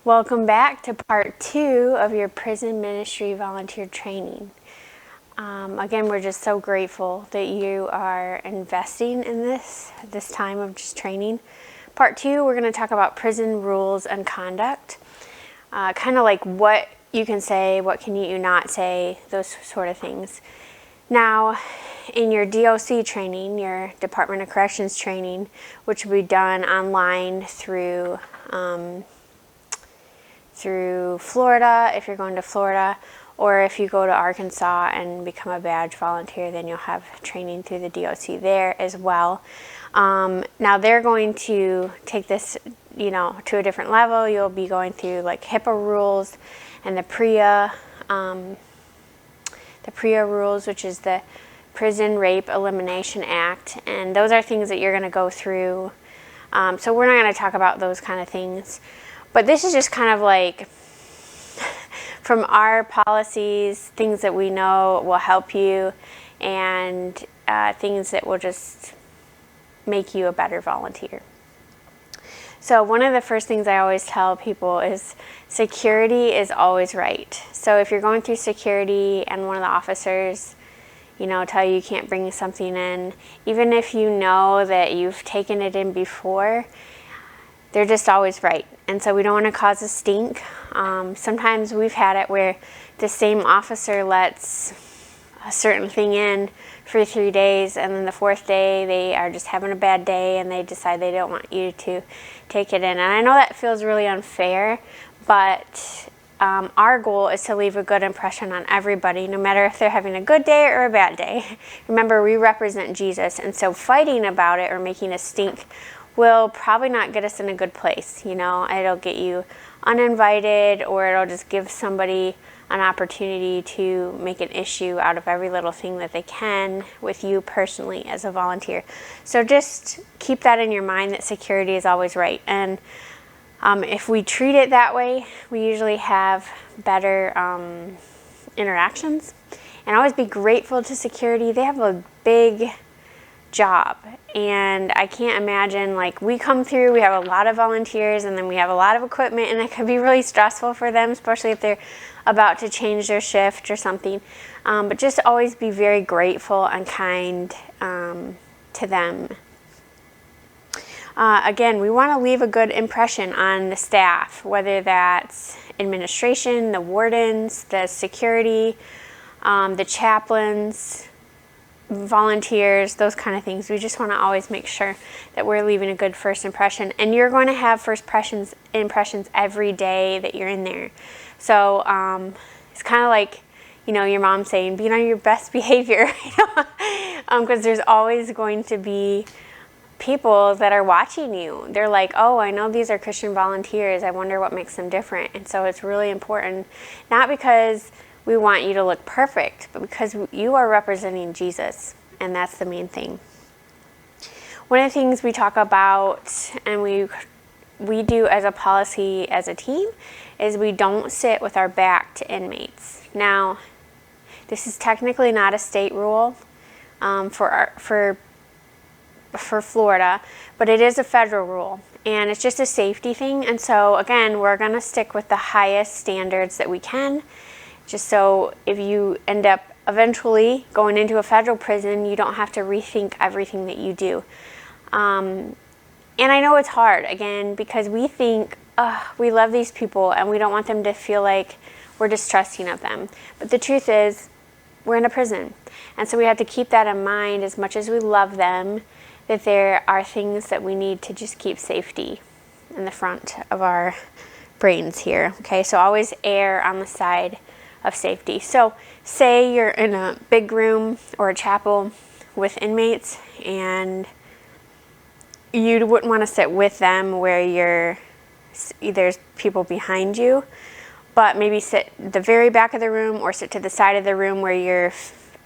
Welcome back to part 2 of your prison ministry volunteer training. Again, we're just so grateful that you are investing in this time of just training. Part 2, we're going to talk about prison rules and conduct. Kind of like what you can say, what can you not say, those sort of things. Now, in your DOC training, your Department of Corrections training, which will be done online through Florida, if you're going to Florida, or if you go to Arkansas and become a badge volunteer, then you'll have training through the DOC there as well. Now they're going to take this, to a different level. You'll be going through like HIPAA rules and the PREA rules, which is the Prison Rape Elimination Act, and those are things that you're going to go through. So we're not going to talk about those kind of things. But this is just kind of like from our policies, things that we know will help you, and things that will just make you a better volunteer. So one of the first things I always tell people is security is always right. So if you're going through security and one of the officers, tell you can't bring something in, even if you know that you've taken it in before, they're just always right. And so we don't want to cause a stink. Sometimes we've had it where the same officer lets a certain thing in for 3 days, and then the 4th day they are just having a bad day and they decide they don't want you to take it in. And I know that feels really unfair, but our goal is to leave a good impression on everybody, no matter if they're having a good day or a bad day. Remember, we represent Jesus, and so fighting about it or making a stink will probably not get us in a good place. It'll get you uninvited, or it'll just give somebody an opportunity to make an issue out of every little thing that they can with you personally as a volunteer. So just keep that in your mind, that security is always right. And if we treat it that way, we usually have better interactions. And always be grateful to security. They have a big job, and I can't imagine, we come through, we have a lot of volunteers, and then we have a lot of equipment, and it can be really stressful for them, especially if they're about to change their shift or something. But just always be very grateful and kind to them. Again, we want to leave a good impression on the staff, whether that's administration, the wardens, the security, the chaplains, volunteers, those kind of things. We just want to always make sure that we're leaving a good first impression. And you're going to have first impressions every day that you're in there. So it's kind of like, your mom saying, be on your best behavior, because there's always going to be people that are watching you. They're like, oh, I know these are Christian volunteers. I wonder what makes them different. And so it's really important, not because we want you to look perfect, but because you are representing Jesus, and that's the main thing. One of the things we talk about, and we do as a policy as a team, is we don't sit with our back to inmates. Now, this is technically not a state rule for Florida, but it is a federal rule, and it's just a safety thing. And so again, we're going to stick with the highest standards that we can, just so if you end up eventually going into a federal prison, you don't have to rethink everything that you do. And I know it's hard, again, because we think, we love these people and we don't want them to feel like we're distrusting of them. But the truth is, we're in a prison. And so we have to keep that in mind, as much as we love them, that there are things that we need to just keep safety in the front of our brains here. Okay, so always err on the side of safety. So say you're in a big room or a chapel with inmates, and you wouldn't want to sit with them where there's people behind you, but maybe sit the very back of the room, or sit to the side of the room where you're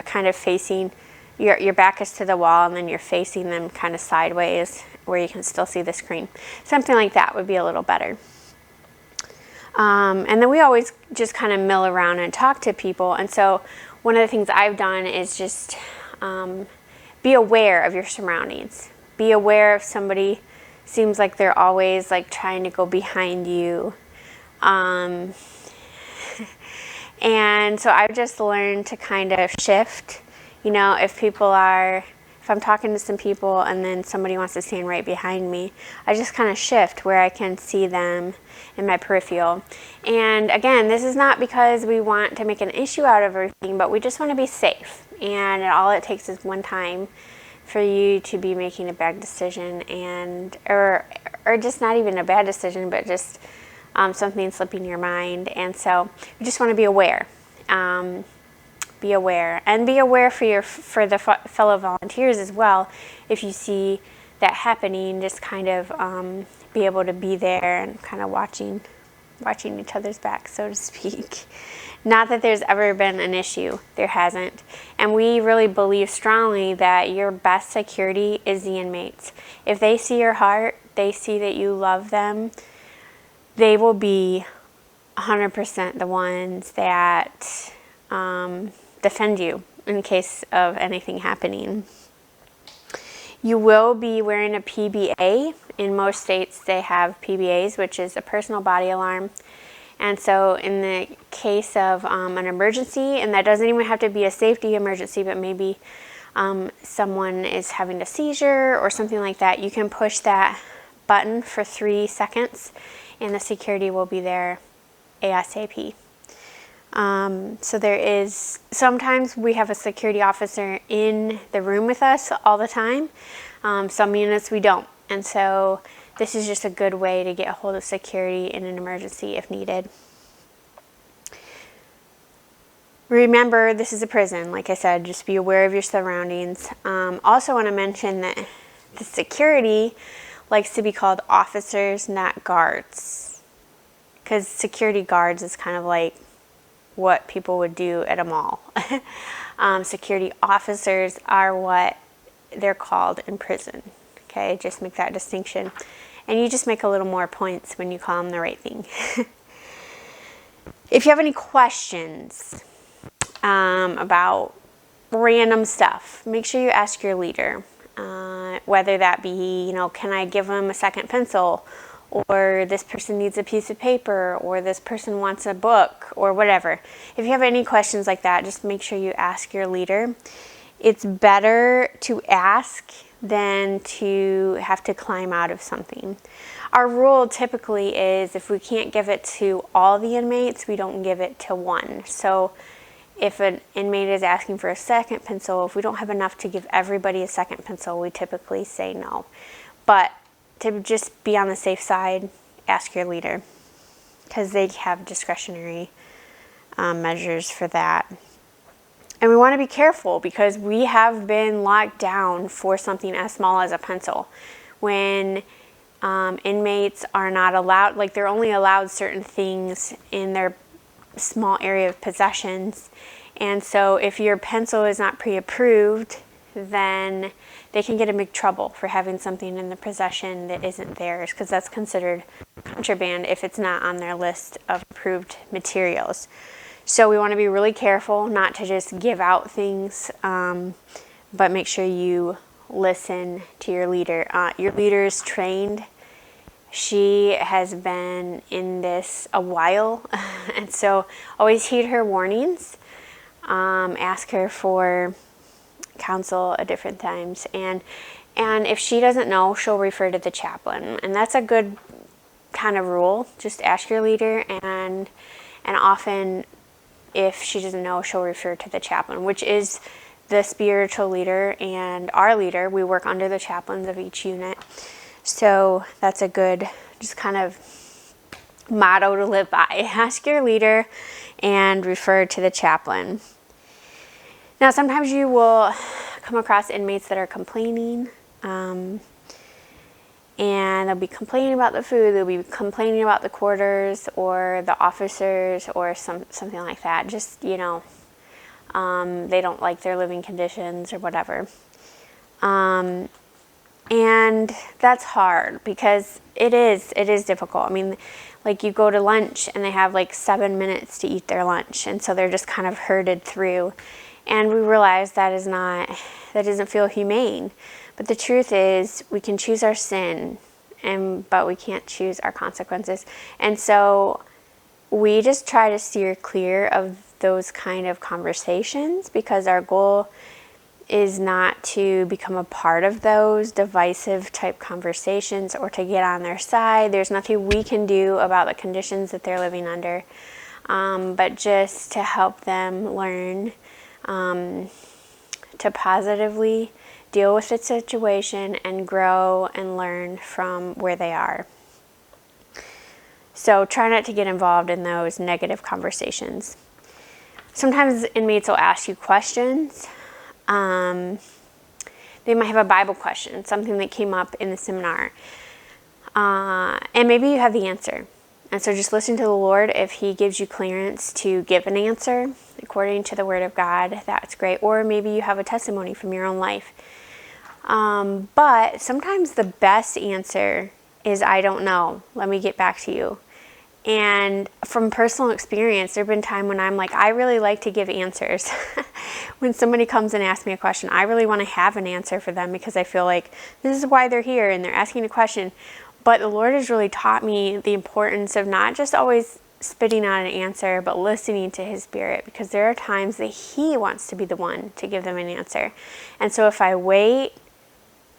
kind of facing, your back is to the wall, and then you're facing them kind of sideways where you can still see the screen. Something like that would be a little better. And then we always just kind of mill around and talk to people. And so one of the things I've done is just be aware of your surroundings. Be aware if somebody seems like they're always trying to go behind you, And so I've just learned to kind of shift, if I'm talking to some people and then somebody wants to stand right behind me, I just kind of shift where I can see them in my peripheral. And again, this is not because we want to make an issue out of everything, but we just want to be safe. And all it takes is one time for you to be making a bad decision, or just not even a bad decision, but just something slipping your mind. And so you just want to be aware. Be aware, and be aware for the fellow volunteers as well. If you see that happening, just kind of be able to be there and kind of watching each other's back, so to speak. Not that there's ever been an issue. There hasn't. And we really believe strongly that your best security is the inmates. If they see your heart, they see that you love them, they will be 100% the ones that defend you in case of anything happening. You will be wearing a PBA. In most states they have PBAs, which is a personal body alarm. And so in the case of an emergency, and that doesn't even have to be a safety emergency, but maybe someone is having a seizure or something like that, you can push that button for 3 seconds and the security will be there ASAP. So sometimes we have a security officer in the room with us all the time. Some units we don't. And so this is just a good way to get a hold of security in an emergency if needed. Remember, this is a prison. Like I said, just be aware of your surroundings. Also want to mention that the security likes to be called officers, not guards. Because security guards is kind of like what people would do at a mall. Security officers are what they're called in prison. Okay, just make that distinction. And you just make a little more points when you call them the right thing. If you have any questions about random stuff, make sure you ask your leader. Whether that be, can I give them a second pencil? Or this person needs a piece of paper, or this person wants a book, or whatever. If you have any questions like that, just make sure you ask your leader. It's better to ask than to have to climb out of something. Our rule typically is if we can't give it to all the inmates, we don't give it to one. So if an inmate is asking for a second pencil, if we don't have enough to give everybody a second pencil, we typically say no. But to just be on the safe side, ask your leader, because they have discretionary measures for that. And we want to be careful because we have been locked down for something as small as a pencil. When inmates are not allowed, like they're only allowed certain things in their small area of possessions. And so if your pencil is not pre-approved, then they can get in big trouble for having something in the possession that isn't theirs, because that's considered contraband if it's not on their list of approved materials. So we want to be really careful not to just give out things, but make sure you listen to your leader. Your leader is trained. She has been in this a while, and so always heed her warnings. Ask her for counsel at different times, and if she doesn't know, she'll refer to the chaplain, and that's a good kind of rule. Just ask your leader, and often if she doesn't know, she'll refer to the chaplain, which is the spiritual leader and our leader. We work under the chaplains of each unit, so that's a good just kind of motto to live by. Ask your leader and refer to the chaplain. Now, sometimes you will come across inmates that are complaining, and they'll be complaining about the food, they'll be complaining about the quarters or the officers or something like that. Just, they don't like their living conditions or whatever. And that's hard because it is difficult. I mean, like you go to lunch and they have like 7 minutes to eat their lunch, and so they're just kind of herded through. And we realize that doesn't feel humane. But the truth is, we can choose our sin, but we can't choose our consequences. And so we just try to steer clear of those kind of conversations, because our goal is not to become a part of those divisive type conversations or to get on their side. There's nothing we can do about the conditions that they're living under, but just to help them learn to positively deal with the situation and grow and learn from where they are. So try not to get involved in those negative conversations. Sometimes inmates will ask you questions. They might have a Bible question, something that came up in the seminar. And maybe you have the answer. And so just listen to the Lord. If He gives you clearance to give an answer according to the Word of God, that's great. Or maybe you have a testimony from your own life. But sometimes the best answer is, I don't know. Let me get back to you. And from personal experience, there have been times when I'm like, I really like to give answers. When somebody comes and asks me a question, I really want to have an answer for them, because I feel like this is why they're here and they're asking a question. But the Lord has really taught me the importance of not just always spitting out an answer, but listening to His Spirit, because there are times that He wants to be the one to give them an answer. And so if I wait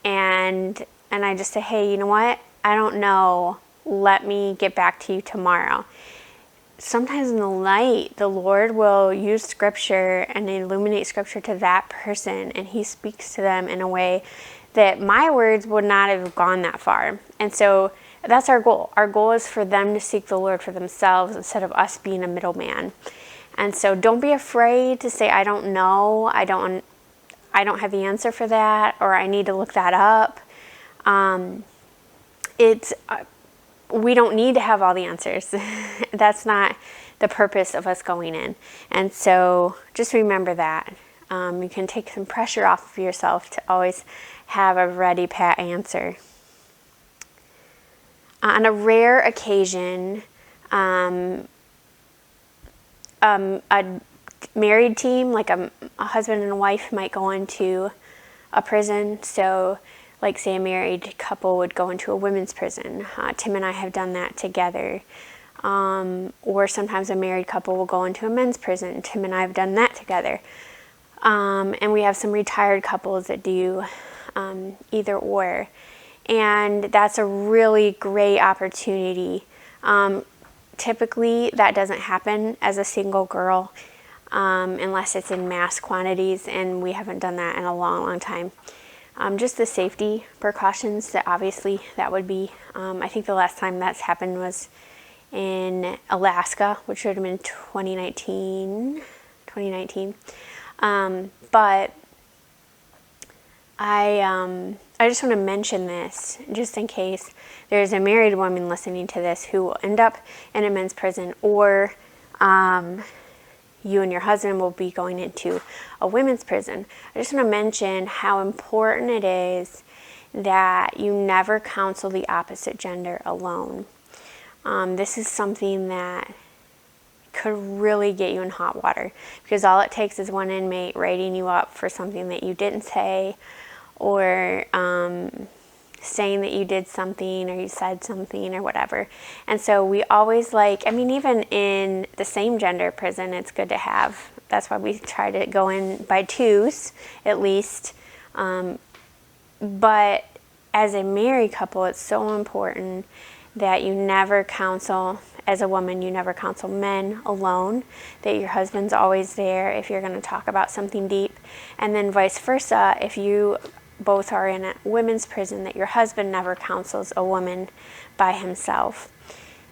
and I just say, hey, you know what? I don't know. Let me get back to you tomorrow. Sometimes in the night, the Lord will use Scripture and illuminate Scripture to that person, and He speaks to them in a way that my words would not have gone that far. And so that's our goal. Our goal is for them to seek the Lord for themselves instead of us being a middleman. And so don't be afraid to say, I don't know, I don't have the answer for that, or I need to look that up. We don't need to have all the answers. That's not the purpose of us going in. And so just remember that. You can take some pressure off of yourself to always have a ready, pat answer. On a rare occasion, a married team, like a husband and a wife, might go into a prison. So like say a married couple would go into a women's prison. Tim and I have done that together. Or sometimes a married couple will go into a men's prison. Tim and I have done that together. And we have some retired couples that do either or. And that's a really great opportunity. Typically that doesn't happen as a single girl unless it's in mass quantities, and we haven't done that in a long, long time. Just the safety precautions that obviously that would be, I think the last time that's happened was in Alaska, which would have been 2019. But I just want to mention this just in case there's a married woman listening to this who will end up in a men's prison, or you and your husband will be going into a women's prison. I just want to mention how important it is that you never counsel the opposite gender alone. This is something that could really get you in hot water, because all it takes is one inmate writing you up for something that you didn't say, or saying that you did something or you said something or whatever. And so we always even in the same gender prison, it's good to have. That's why we try to go in by twos at least. But as a married couple, it's so important that you never counsel, as a woman, you never counsel men alone, that your husband's always there if you're going to talk about something deep. And then vice versa, if you both are in a women's prison, that your husband never counsels a woman by himself.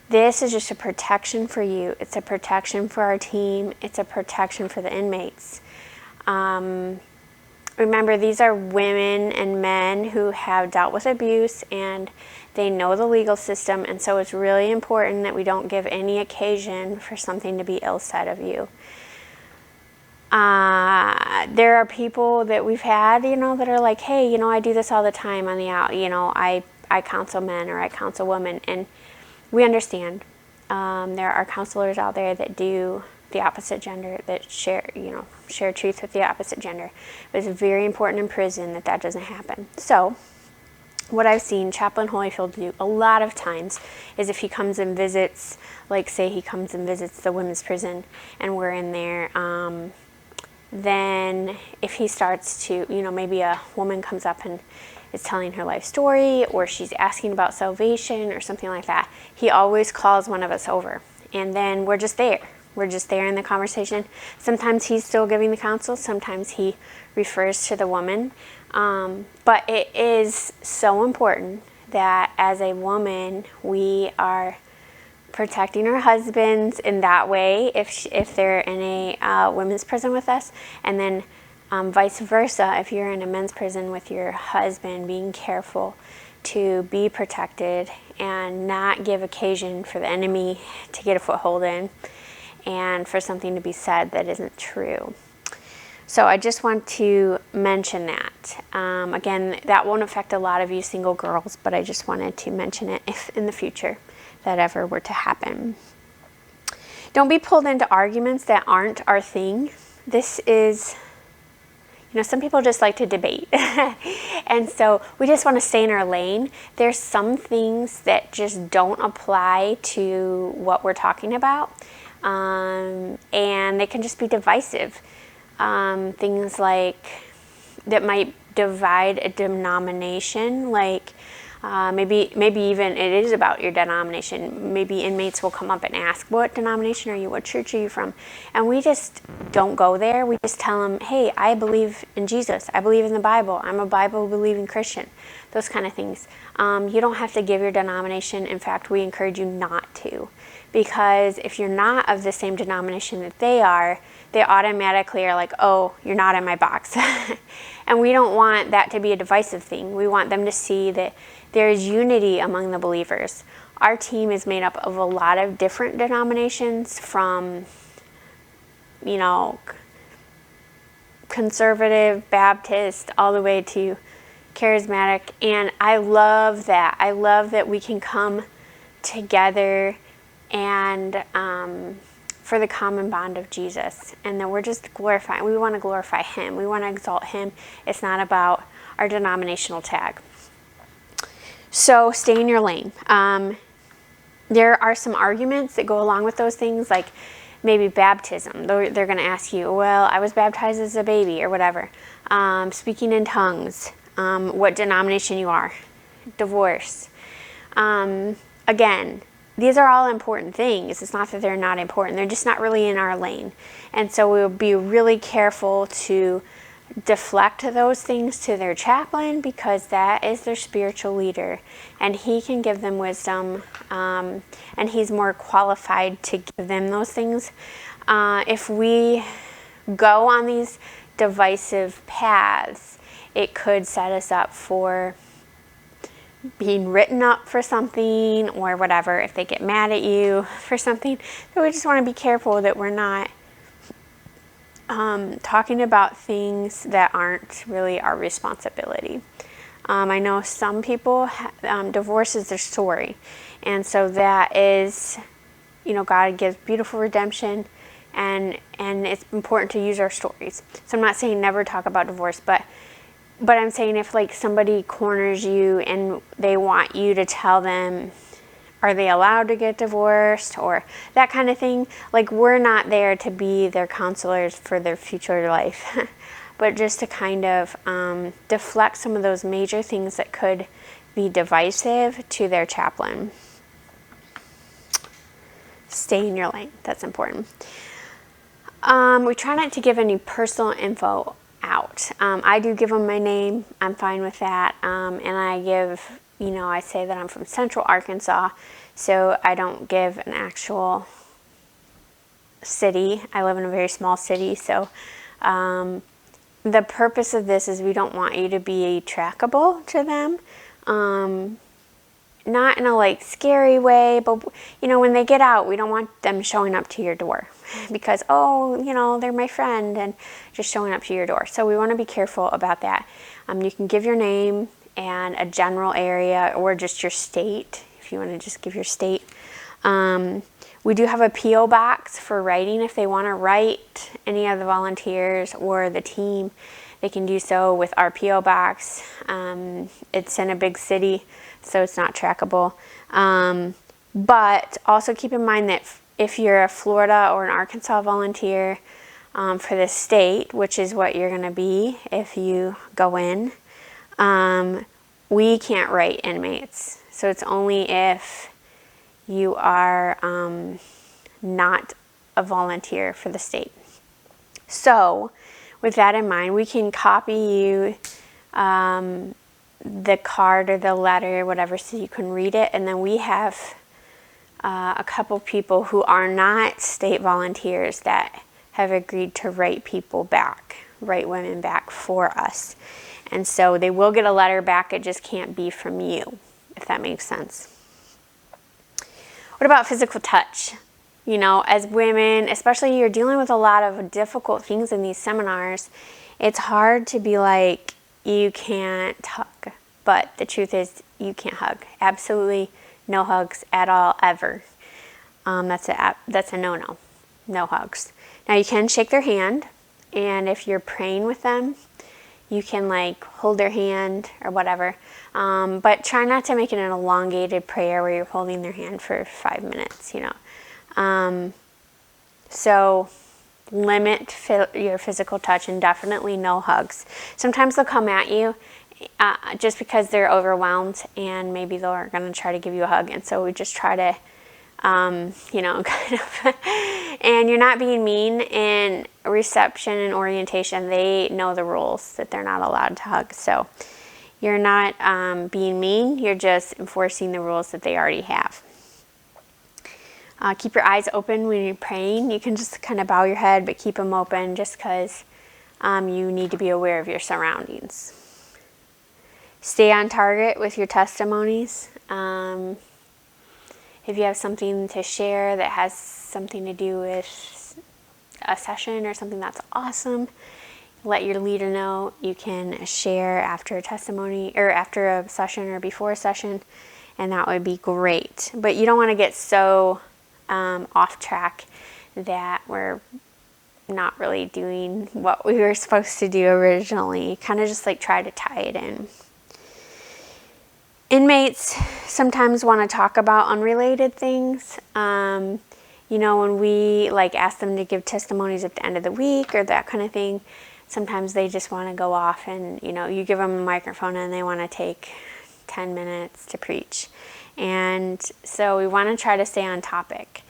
This is just a protection for you. It's a protection for our team. It's a protection for the inmates. Remember, these are women and men who have dealt with abuse, and they know the legal system, and so it's really important that we don't give any occasion for something to be ill said of you. There are people that we've had, that are like, hey, I do this all the time on the out, I counsel men or I counsel women, and we understand. There are counselors out there that do the opposite gender, that share truth with the opposite gender. But it's very important in prison that doesn't happen. So what I've seen Chaplain Holyfield do a lot of times is if he comes and visits, like say he comes and visits the women's prison and we're in there, then if he starts to, maybe a woman comes up and is telling her life story, or she's asking about salvation or something like that, he always calls one of us over. And then we're just there. We're just there in the conversation. Sometimes he's still giving the counsel. Sometimes he refers to the woman. But it is so important that as a woman, we are protecting our husbands in that way if they're in a women's prison with us, and then vice versa, if you're in a men's prison with your husband, being careful to be protected and not give occasion for the enemy to get a foothold in and for something to be said that isn't true. So I just want to mention that. Again, that won't affect a lot of you single girls, but I just wanted to mention it if in the future that ever were to happen. Don't be pulled into arguments that aren't our thing. This is, some people just like to debate. And so we just want to stay in our lane. There's some things that just don't apply to what we're talking about. And they can just be divisive. Things like that might divide a denomination, like maybe even it is about your denomination. Maybe inmates will come up and ask, what denomination are you? What church are you from? And we just don't go there. We just tell them, hey, I believe in Jesus. I believe in the Bible. I'm a Bible-believing Christian. Those kind of things. You don't have to give your denomination. In fact, we encourage you not to. Because if you're not of the same denomination that they are, they automatically are like, oh, you're not in my box. And we don't want that to be a divisive thing. We want them to see that there is unity among the believers. Our team is made up of a lot of different denominations, from, conservative, Baptist, all the way to charismatic. And I love that. I love that we can come together and for the common bond of Jesus, and then we're just glorifying. We want to glorify Him. We want to exalt Him. It's not about our denominational tag. So stay in your lane. There are some arguments that go along with those things, like maybe baptism. They're going to ask you, well, I was baptized as a baby or whatever. Speaking in tongues, what denomination you are, divorce. Again, these are all important things. It's not that they're not important. They're just not really in our lane. And so we'll be really careful to deflect those things to their chaplain, because that is their spiritual leader. And he can give them wisdom, and he's more qualified to give them those things. If we go on these divisive paths, it could set us up for being written up for something or whatever, if they get mad at you for something. So we just want to be careful that we're not talking about things that aren't really our responsibility. I know some people, divorce is their story. And so that is, God gives beautiful redemption, and it's important to use our stories. So I'm not saying never talk about divorce, but I'm saying if somebody corners you and they want you to tell them, are they allowed to get divorced or that kind of thing, we're not there to be their counselors for their future life, but just to kind of deflect some of those major things that could be divisive to their chaplain. Stay in your lane. That's important. We try not to give any personal info out. I do give them my name. I'm fine with that. And I give, I say that I'm from Central Arkansas, so I don't give an actual city. I live in a very small city, so the purpose of this is we don't want you to be trackable to them. Not in a scary way, but when they get out, we don't want them showing up to your door because, they're my friend and just showing up to your door. So we want to be careful about that. You can give your name and a general area, or just your state, if you want to just give your state. We do have a P.O. box for writing if they want to write, any of the volunteers or the team. they can do so with our P.O. box. It's in a big city, so it's not trackable. But also keep in mind that if you're a Florida or an Arkansas volunteer for the state, which is what you're going to be if you go in, we can't write inmates. So it's only if you are not a volunteer for the state. So with that in mind, we can copy you the card or the letter, whatever, so you can read it. And then we have a couple people who are not state volunteers that have agreed to write people back, write women back for us. And so they will get a letter back, it just can't be from you, if that makes sense. What about physical touch? You know, as women, especially, you're dealing with a lot of difficult things in these seminars. It's hard to be like, you can't hug. But the truth is, you can't hug. Absolutely no hugs at all, ever. That's a no-no. No hugs. Now, you can shake their hand, and if you're praying with them, you can like hold their hand or whatever. But try not to make it an elongated prayer where you're holding their hand for 5 minutes, you know. So limit your physical touch, and definitely no hugs. Sometimes they'll come at you just because they're overwhelmed, and maybe they're going to try to give you a hug. And so we just try to, you know, kind of, and you're not being mean. In reception and orientation, they know the rules that they're not allowed to hug. So you're not being mean, you're just enforcing the rules that they already have. Keep your eyes open when you're praying. You can just kind of bow your head, but keep them open just because you need to be aware of your surroundings. Stay on target with your testimonies. If you have something to share that has something to do with a session or something that's awesome, let your leader know. You can share after a testimony or after a session or before a session, and that would be great. But you don't want to get so off track that we're not really doing what we were supposed to do originally. Kind of just like try to tie it in. Inmates sometimes want to talk about unrelated things. You know, when we like ask them to give testimonies at the end of the week or that kind of thing, sometimes they just want to go off and, you know, you give them a microphone and they want to take 10 minutes to preach. And so we want to try to stay on topic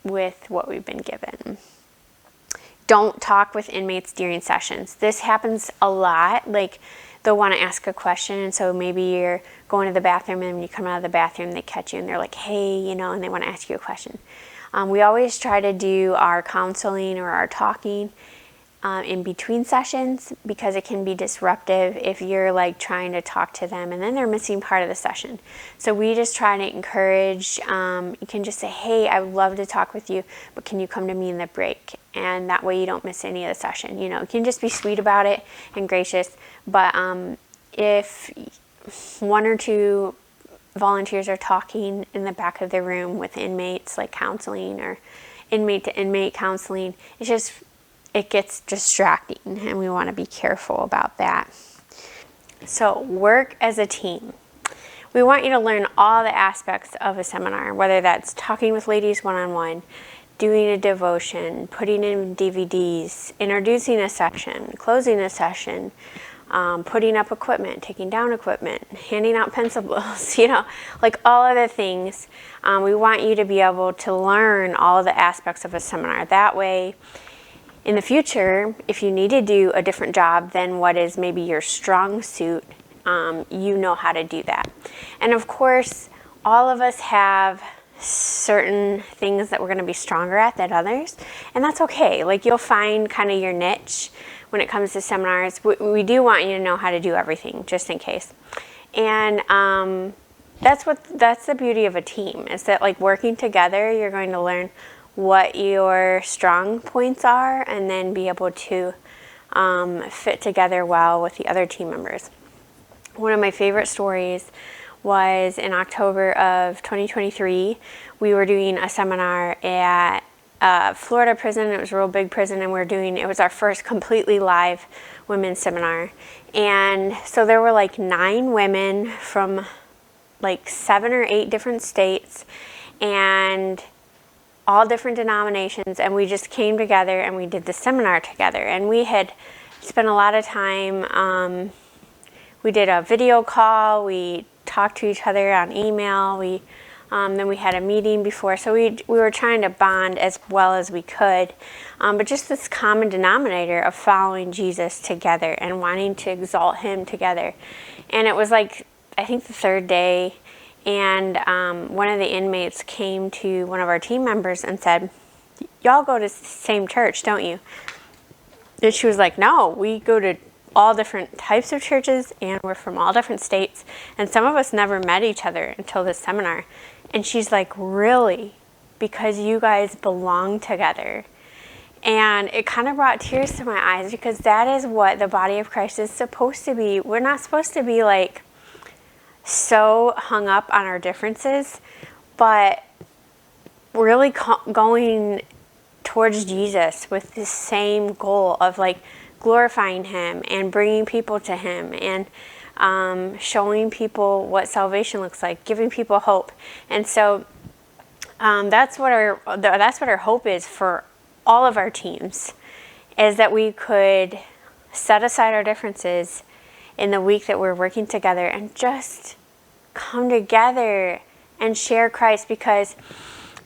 with what we've been given. Don't talk with inmates during sessions. This happens a lot. Like, they'll want to ask a question, and so maybe you're going to the bathroom, and when you come out of the bathroom, they catch you, and they're like, hey, you know, and they want to ask you a question. We always try to do our counseling or our talking in between sessions, because it can be disruptive if you're like trying to talk to them and then they're missing part of the session. So we just try to encourage, you can just say, hey, I would love to talk with you, but can you come to me in the break? And that way you don't miss any of the session. You know, you can just be sweet about it and gracious. But if one or two volunteers are talking in the back of the room with inmates, like counseling or inmate to inmate counseling, it gets distracting, and we want to be careful about that. So work as a team. We want you to learn all the aspects of a seminar, whether that's talking with ladies one-on-one, doing a devotion, putting in DVDs, introducing a session, closing a session, putting up equipment, taking down equipment, handing out pencils, you know, like all of the things. We want you to be able to learn all the aspects of a seminar. That way, in the future, if you need to do a different job than what is maybe your strong suit, you know how to do that. And of course, all of us have certain things that we're going to be stronger at than others, and that's okay. Like, you'll find kind of your niche when it comes to seminars. We do want you to know how to do everything, just in case. And that's the beauty of a team, is that like working together, you're going to learn what your strong points are, and then be able to fit together well with the other team members. One of my favorite stories was in October of 2023. We were doing a seminar at Florida prison. It was a real big prison, and it was our first completely live women's seminar. And so there were like 9 women from like 7 or 8 different states and all different denominations, and we just came together and we did the seminar together. And we had spent a lot of time, we did a video call, we talked to each other on email, then we had a meeting before, so we were trying to bond as well as we could, but just this common denominator of following Jesus together and wanting to exalt him together. And it was like, I think the 3rd day, and one of the inmates came to one of our team members and said, "Y'all go to the same church, don't you?" And she was like, "No, we go to all different types of churches, and we're from all different states, and some of us never met each other until this seminar." And she's like, "Really? Because you guys belong together?" And it kind of brought tears to my eyes, because that is what the body of Christ is supposed to be. We're not supposed to be like so hung up on our differences, but really going towards Jesus with the same goal of like glorifying him and bringing people to him, and showing people what salvation looks like, giving people hope. And so that's what our hope is for all of our teams, is that we could set aside our differences in the week that we're working together and just come together and share Christ. Because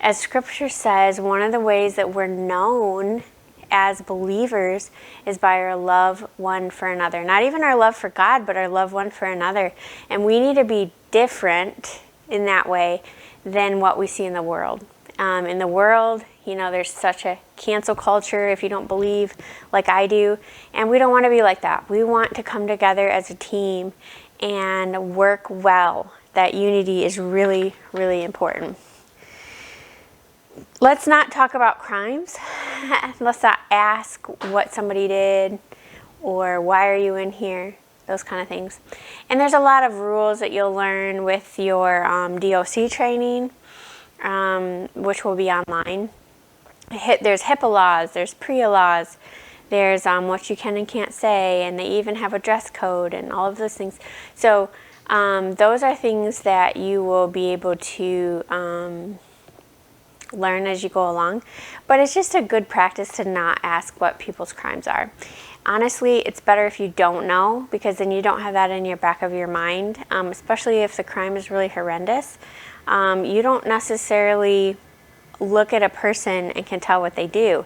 as scripture says, one of the ways that we're known as believers is by our love one for another. Not even our love for God, but our love one for another. And we need to be different in that way than what we see in the world. In the world, there's such a cancel culture if you don't believe like I do. And we don't want to be like that. We want to come together as a team and work well. That unity is really, really important. Let's not talk about crimes. Let's not ask what somebody did or why are you in here, those kind of things. And there's a lot of rules that you'll learn with your DOC training, which will be online. There's HIPAA laws, there's PREA laws, there's what you can and can't say, and they even have a dress code and all of those things. So those are things that you will be able to learn as you go along, but it's just a good practice to not ask what people's crimes are. Honestly, it's better if you don't know, because then you don't have that in your back of your mind, especially if the crime is really horrendous. You don't necessarily look at a person and can tell what they do.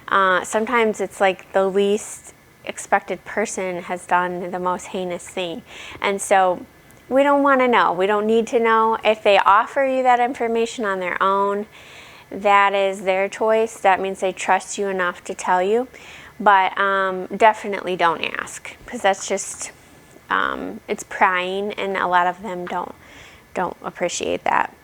Sometimes it's like the least expected person has done the most heinous thing, and so we don't want to know. We don't need to know. If they offer you that information on their own, that is their choice. That means they trust you enough to tell you. But definitely don't ask, because that's just, it's prying, and a lot of them don't appreciate that.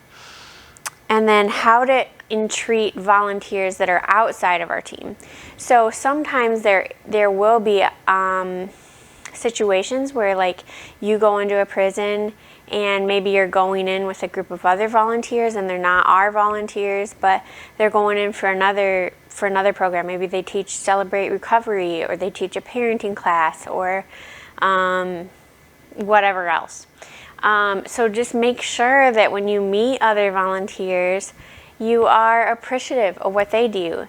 And then how to entreat volunteers that are outside of our team. So sometimes there will be situations where like you go into a prison and maybe you're going in with a group of other volunteers, and they're not our volunteers, but they're going in for another program. Maybe they teach Celebrate Recovery, or they teach a parenting class, or whatever else. So just make sure that when you meet other volunteers, you are appreciative of what they do.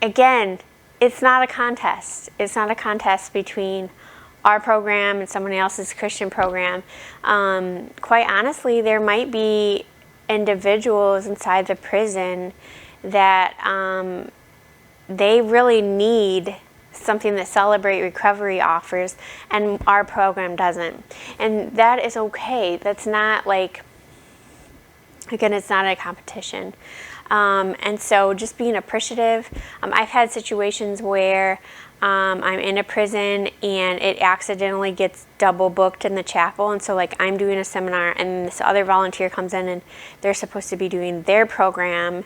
Again, it's not a contest. It's not a contest between our program and someone else's Christian program. Quite honestly, there might be individuals inside the prison that they really need something that Celebrate Recovery offers, and our program doesn't. And that is okay. That's not like, again, it's not a competition. And so just being appreciative. I've had situations where I'm in a prison and it accidentally gets double booked in the chapel, and so like I'm doing a seminar and this other volunteer comes in and they're supposed to be doing their program,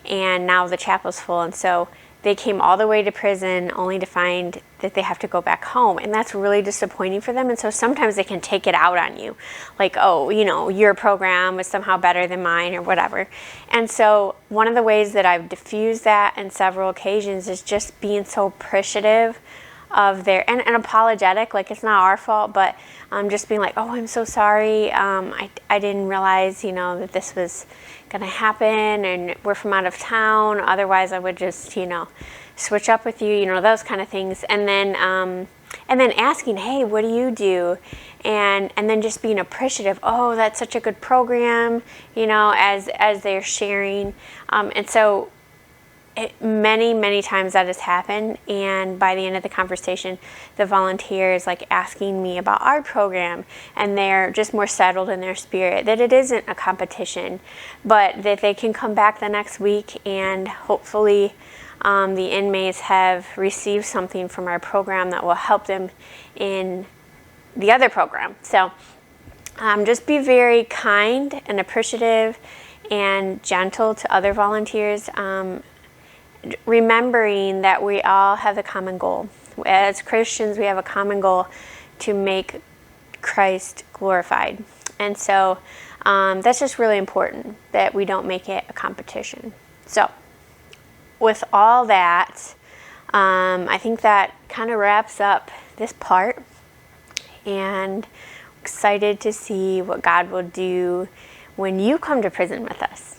and now the chapel's full, and so they came all the way to prison only to find that they have to go back home. And that's really disappointing for them. And so sometimes they can take it out on you. Like, oh, your program was somehow better than mine or whatever. And so one of the ways that I've diffused that on several occasions is just being so appreciative of their, and apologetic, like it's not our fault, but just being like, oh, I'm so sorry. I didn't realize, that this was going to happen, and we're from out of town. Otherwise, I would just, switch up with you, those kind of things. And then asking, hey, what do you do? And then just being appreciative. Oh, that's such a good program, as they're sharing. And so many times that has happened, and by the end of the conversation, the volunteer is like asking me about our program, and they're just more settled in their spirit that it isn't a competition, but that they can come back the next week, and hopefully the inmates have received something from our program that will help them in the other program. So just be very kind and appreciative and gentle to other volunteers, remembering that we all have a common goal. As Christians, we have a common goal to make Christ glorified. And so that's just really important, that we don't make it a competition. So with all that, I think that kind of wraps up this part. And excited to see what God will do when you come to prison with us.